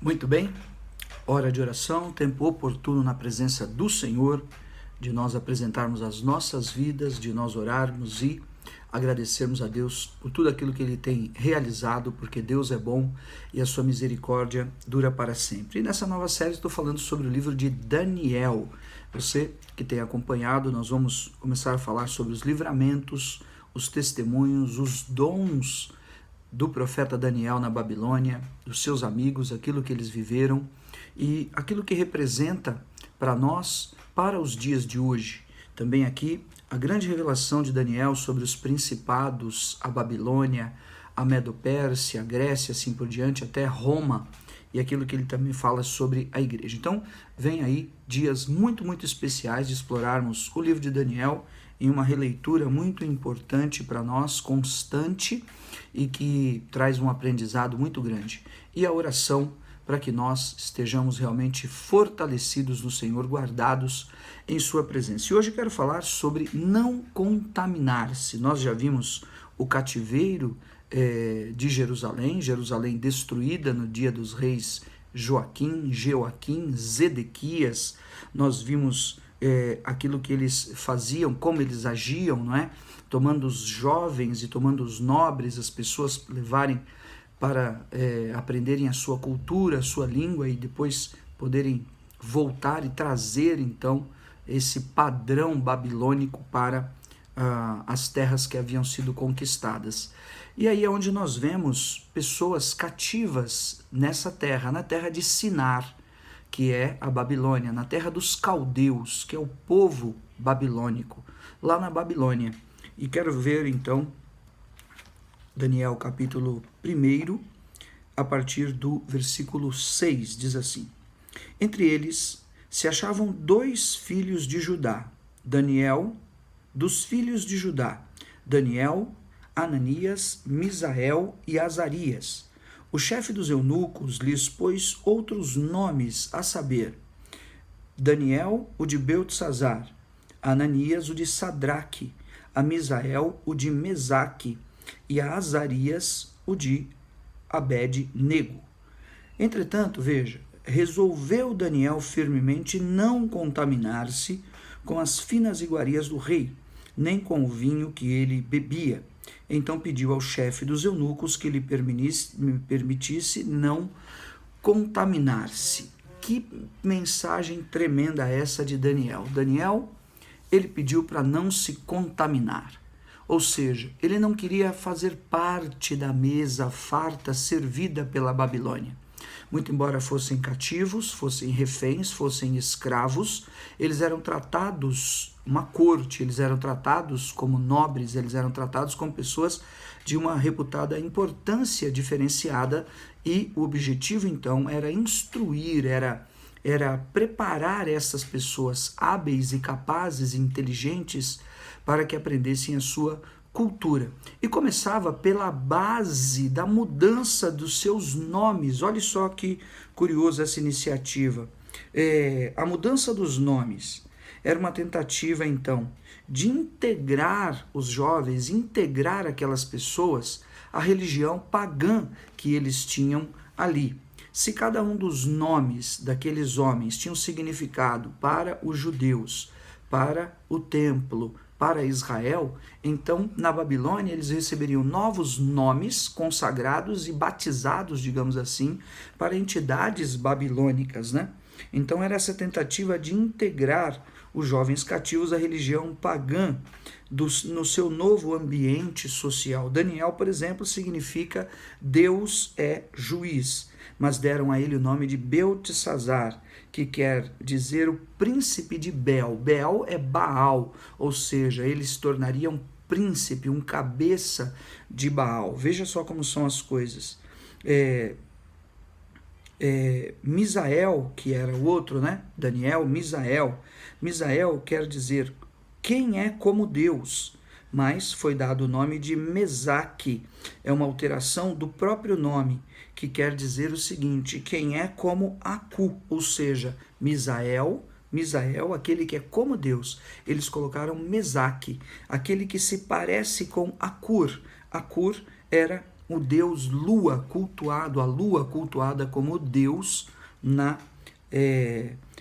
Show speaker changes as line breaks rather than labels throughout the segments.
Muito bem, hora de oração, tempo oportuno na presença do Senhor, de nós apresentarmos as nossas vidas, de nós orarmos e agradecermos a Deus por tudo aquilo que Ele tem realizado, porque Deus é bom e a sua misericórdia dura para sempre. E nessa nova série estou falando sobre o livro de Daniel. Você que tem acompanhado, nós vamos começar a falar sobre os livramentos, os testemunhos, os dons do profeta Daniel na Babilônia, dos seus amigos, aquilo que eles viveram e aquilo que representa para nós, para os dias de hoje. Também aqui a grande revelação de Daniel sobre os principados, a Babilônia, a Medo-Pérsia, a Grécia, assim por diante, até Roma, e aquilo que ele também fala sobre a igreja. Então, vem aí dias muito especiais de explorarmos o livro de Daniel em uma releitura muito importante para nós, constante, e que traz um aprendizado muito grande. E a oração para que nós estejamos realmente fortalecidos no Senhor, guardados em sua presença. E hoje eu quero falar sobre não contaminar-se. Nós já vimos o cativeiro de Jerusalém destruída no dia dos reis Joaquim, Zedequias. Nós vimos aquilo que eles faziam, como eles agiam, não é? Tomando os jovens e tomando os nobres, as pessoas levarem para aprenderem a sua cultura, a sua língua e depois poderem voltar e trazer então esse padrão babilônico para as terras que haviam sido conquistadas. E aí é onde nós vemos pessoas cativas nessa terra, na terra de Sinar, que é a Babilônia, na terra dos caldeus, que é o povo babilônico, lá na Babilônia. E quero ver então Daniel capítulo 1, a partir do versículo 6, diz assim: Entre eles se achavam 2 filhos de Judá, dos filhos de Judá, Daniel, Ananias, Misael e Azarias. O chefe dos eunucos lhes pôs outros nomes, a saber, Daniel, o de Beltesazar, Ananias, o de Sadraque, a Misael, o de Mesaque, e a Azarias, o de Abed-nego. Entretanto, veja, resolveu Daniel firmemente não contaminar-se com as finas iguarias do rei, nem com o vinho que ele bebia. Então pediu ao chefe dos eunucos que lhe permitisse não contaminar-se. Que mensagem tremenda essa de Daniel. Daniel, ele pediu para não se contaminar. Ou seja, ele não queria fazer parte da mesa farta servida pela Babilônia. Muito embora fossem cativos, fossem reféns, fossem escravos, eles eram tratados, uma corte, eles eram tratados como nobres, eles eram tratados como pessoas de uma reputada importância diferenciada, e o objetivo então era instruir, era preparar essas pessoas hábeis e capazes e inteligentes para que aprendessem a sua cultura. E começava pela base da mudança dos seus nomes. Olha só que curioso essa iniciativa. A mudança dos nomes era uma tentativa, então, de integrar os jovens, integrar aquelas pessoas à religião pagã que eles tinham ali. Se cada um dos nomes daqueles homens tinha um significado para os judeus, para o templo, para Israel, então na Babilônia eles receberiam novos nomes consagrados e batizados, digamos assim, para entidades babilônicas, né? Então era essa tentativa de integrar os jovens cativos à religião pagã no seu novo ambiente social. Daniel, por exemplo, significa Deus é juiz, mas deram a ele o nome de Beltesazar, que quer dizer o príncipe de Bel. Bel é Baal, ou seja, ele se tornaria um príncipe, um cabeça de Baal. Veja só como são as coisas. Misael, que era o outro, né? Daniel, Misael. Misael quer dizer quem é como Deus, mas foi dado o nome de Mesaque. É uma alteração do próprio nome, que quer dizer o seguinte: quem é como Acu, ou seja, Misael, aquele que é como Deus. Eles colocaram Mesaque, aquele que se parece com Acur. Acur era o deus Lua cultuado, a Lua cultuada como deus na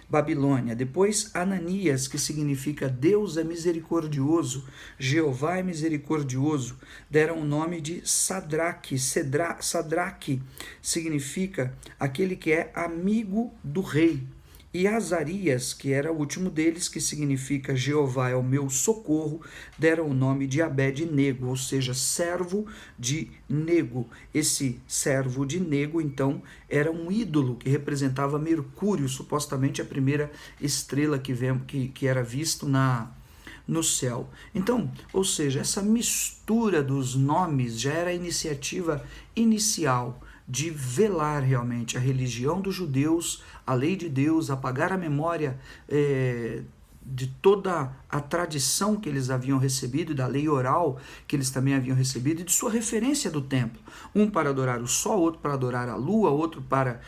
Babilônia. Depois, Ananias, que significa Deus é misericordioso, Jeová é misericordioso, deram o nome de Sadraque. Sadraque significa aquele que é amigo do rei. E Azarias, que era o último deles, que significa Jeová é o meu socorro, deram o nome de Abed-nego, ou seja, servo de Nego. Esse servo de Nego, então, era um ídolo que representava Mercúrio, supostamente a primeira estrela que era visto no céu. Então, ou seja, essa mistura dos nomes já era a iniciativa inicial de velar realmente a religião dos judeus, a lei de Deus, apagar a memória de toda a tradição que eles haviam recebido, da lei oral que eles também haviam recebido, e de sua referência do templo. Um para adorar o sol, outro para adorar a lua, outro para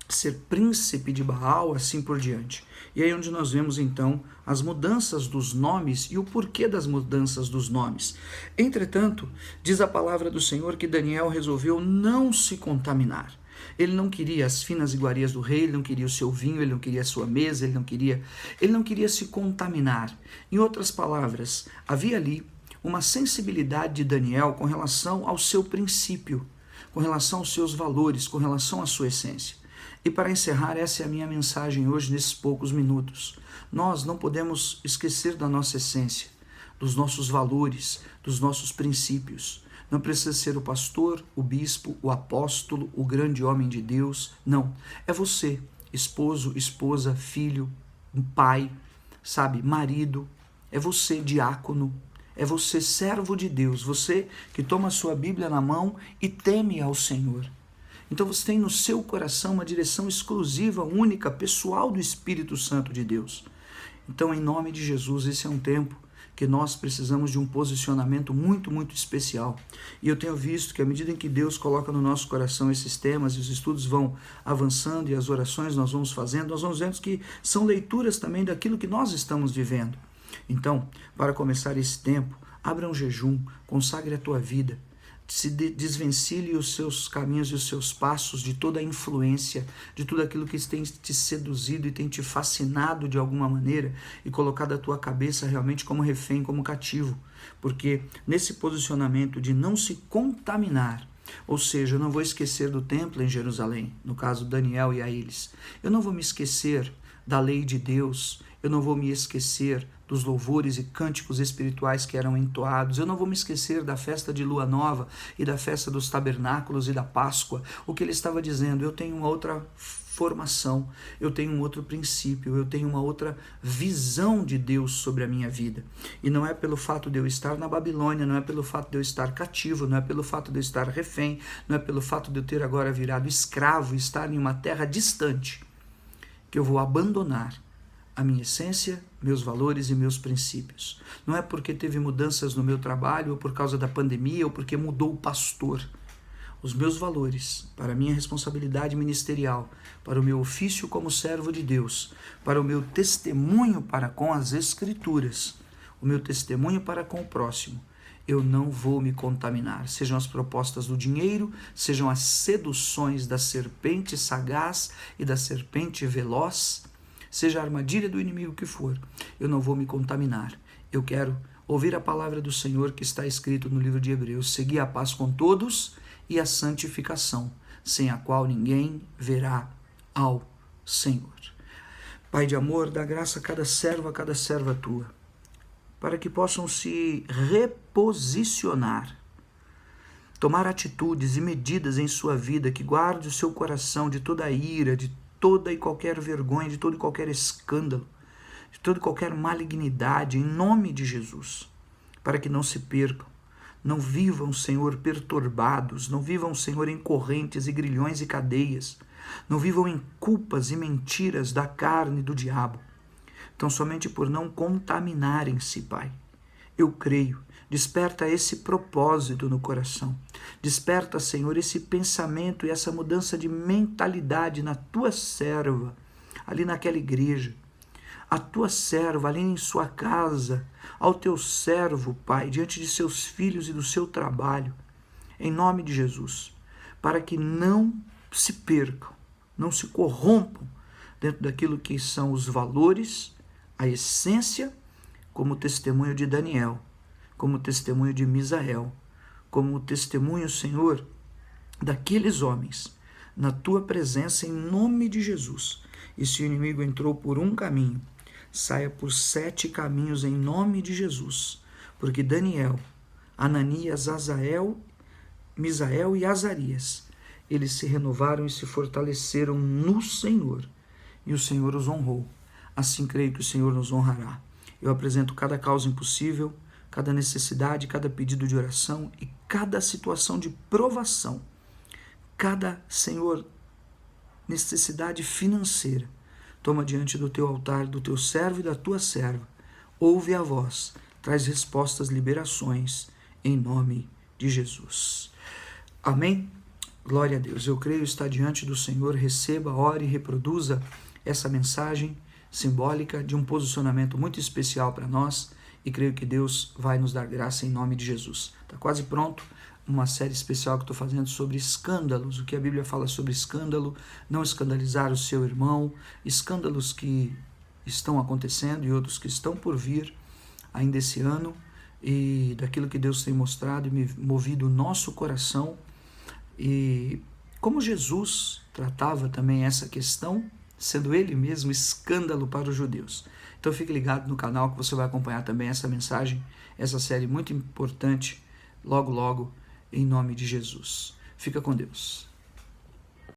ser príncipe de Baal, assim por diante. E aí onde nós vemos então as mudanças dos nomes e o porquê das mudanças dos nomes. Entretanto, diz a palavra do Senhor que Daniel resolveu não se contaminar. Ele não queria as finas iguarias do rei, ele não queria o seu vinho, ele não queria a sua mesa, ele não queria se contaminar. Em outras palavras, havia ali uma sensibilidade de Daniel com relação ao seu princípio, com relação aos seus valores, com relação à sua essência. E para encerrar, essa é a minha mensagem hoje, nesses poucos minutos. Nós não podemos esquecer da nossa essência, dos nossos valores, dos nossos princípios. Não precisa ser o pastor, o bispo, o apóstolo, o grande homem de Deus. Não. É você, esposo, esposa, filho, pai, marido. É você, diácono. É você, servo de Deus. Você que toma a sua Bíblia na mão e teme ao Senhor. Então você tem no seu coração uma direção exclusiva, única, pessoal do Espírito Santo de Deus. Então, em nome de Jesus, esse é um tempo que nós precisamos de um posicionamento muito, muito especial. E eu tenho visto que à medida em que Deus coloca no nosso coração esses temas, e os estudos vão avançando e as orações nós vamos fazendo, nós vamos vendo que são leituras também daquilo que nós estamos vivendo. Então, para começar esse tempo, abra um jejum, consagre a tua vida, se desvencilhe os seus caminhos e os seus passos de toda a influência, de tudo aquilo que tem te seduzido e tem te fascinado de alguma maneira e colocado a tua cabeça realmente como refém, como cativo. Porque nesse posicionamento de não se contaminar, ou seja, eu não vou esquecer do templo em Jerusalém, no caso Daniel e a eles. Eu não vou me esquecer da lei de Deus, eu não vou me esquecer dos louvores e cânticos espirituais que eram entoados, eu não vou me esquecer da festa de Lua Nova e da festa dos tabernáculos e da Páscoa. O que ele estava dizendo, eu tenho uma outra formação, eu tenho um outro princípio, eu tenho uma outra visão de Deus sobre a minha vida. E não é pelo fato de eu estar na Babilônia, não é pelo fato de eu estar cativo, não é pelo fato de eu estar refém, não é pelo fato de eu ter agora virado escravo e estar em uma terra distante, que eu vou abandonar a minha essência, meus valores e meus princípios. Não é porque teve mudanças no meu trabalho, ou por causa da pandemia, ou porque mudou o pastor. Os meus valores, para a minha responsabilidade ministerial, para o meu ofício como servo de Deus, para o meu testemunho para com as Escrituras, o meu testemunho para com o próximo, eu não vou me contaminar. Sejam as propostas do dinheiro, sejam as seduções da serpente sagaz e da serpente veloz, seja a armadilha do inimigo que for, eu não vou me contaminar. Eu quero ouvir a palavra do Senhor que está escrito no livro de Hebreus, seguir a paz com todos e a santificação, sem a qual ninguém verá ao Senhor. Pai de amor, dá graça a cada servo, a cada serva tua, para que possam se reposicionar, tomar atitudes e medidas em sua vida que guarde o seu coração de toda a ira, de toda e qualquer vergonha, de todo e qualquer escândalo, de toda e qualquer malignidade, em nome de Jesus, para que não se percam, não vivam, Senhor, perturbados, não vivam, Senhor, em correntes e grilhões e cadeias, não vivam em culpas e mentiras da carne e do diabo, então somente por não contaminarem-se, Pai. Eu creio, desperta esse propósito no coração, desperta, Senhor, esse pensamento e essa mudança de mentalidade na tua serva, ali naquela igreja, a tua serva ali em sua casa, ao teu servo, Pai, diante de seus filhos e do seu trabalho. em nome de Jesus, para que não se percam, não se corrompam dentro daquilo que são os valores, a essência, como o testemunho de Daniel, como o testemunho de Misael, como o testemunho, Senhor, daqueles homens, na tua presença, em nome de Jesus. E se o inimigo entrou por um caminho, saia por 7 caminhos em nome de Jesus, porque Daniel, Ananias, Azael, Misael e Azarias, eles se renovaram e se fortaleceram no Senhor, e o Senhor os honrou. Assim creio que o Senhor nos honrará. Eu apresento cada causa impossível, cada necessidade, cada pedido de oração e cada situação de provação, cada, Senhor, necessidade financeira. Toma diante do teu altar, do teu servo e da tua serva. Ouve a voz, traz respostas, liberações, em nome de Jesus. Amém? Glória a Deus. Eu creio estar diante do Senhor. Receba, ore e reproduza essa mensagem simbólica de um posicionamento muito especial para nós, e creio que Deus vai nos dar graça em nome de Jesus. Está quase pronto uma série especial que estou fazendo sobre escândalos, o que a Bíblia fala sobre escândalo, não escandalizar o seu irmão, escândalos que estão acontecendo e outros que estão por vir ainda esse ano, e daquilo que Deus tem mostrado e movido o nosso coração, e como Jesus tratava também essa questão, sendo ele mesmo escândalo para os judeus. Então fique ligado no canal que você vai acompanhar também essa mensagem, essa série muito importante, logo, em nome de Jesus. Fica com Deus.